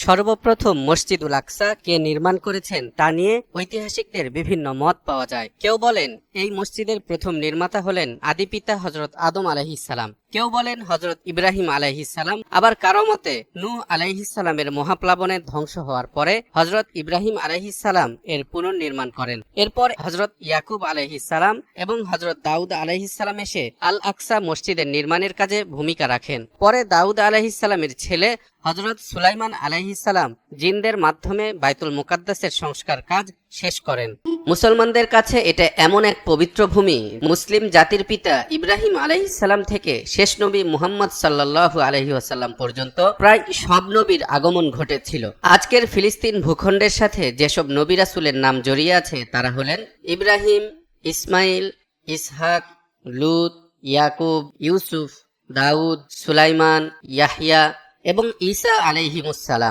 সর্বপ্রথম মসজিদুল আকসা কে নির্মাণ করেছেন তা নিয়ে ঐতিহাসিকদের বিভিন্ন মত পাওয়া যায়। কেউ বলেন এই মসজিদের প্রথম নির্মাতা হলেন আদি পিতা হযরত আদম আলাইহিস সালাম, কেউ বলেন হযরত ইব্রাহিম আলাইহিস সালাম, আবার কারো মতে নূহ আলাইহিস সালামের মহাপ্লাবনে ধ্বংস হওয়ার পরে হযরত ইব্রাহিম আলাইহিস সালাম এর পুনর্নির্মাণ করেন। এরপর হযরত ইয়াকুব আলাইহিস সালাম এবং হযরত দাউদ আলাইহিস সালাম এসে আল আকসা মসজিদের নির্মাণের কাজে ভূমিকা রাখেন। পরে দাউদ আলাইহিস সালামের ছেলে হযরত সুলাইমান আলাইহিস সালাম জিনদের মাধ্যমে বাইতুল মুকাদ্দাসের সংস্কার কাজ শেষ করেন। মুসলমানদের কাছে এটা এমন এক পবিত্র ভূমি, মুসলিম জাতির পিতা ইব্রাহিম আলাইহিস সালাম থেকে শেষ নবী মুহাম্মদ সাল্লাল্লাহু আলাইহি ওয়াসাল্লাম পর্যন্ত প্রায় সব নবীর আগমন ঘটেছিল। আজকের ফিলিস্তিন ভূখণ্ডের সাথে যেসব নবী রাসূলের নাম জড়িয়ে আছে তারা হলেন ইব্রাহিম, ইসমাইল, ইসহাক, লূত, ইয়াকুব, ইউসুফ, দাউদ, সুলাইমান, ইয়াহইয়া এবং ঈসা আলাইহিমুস সালাম।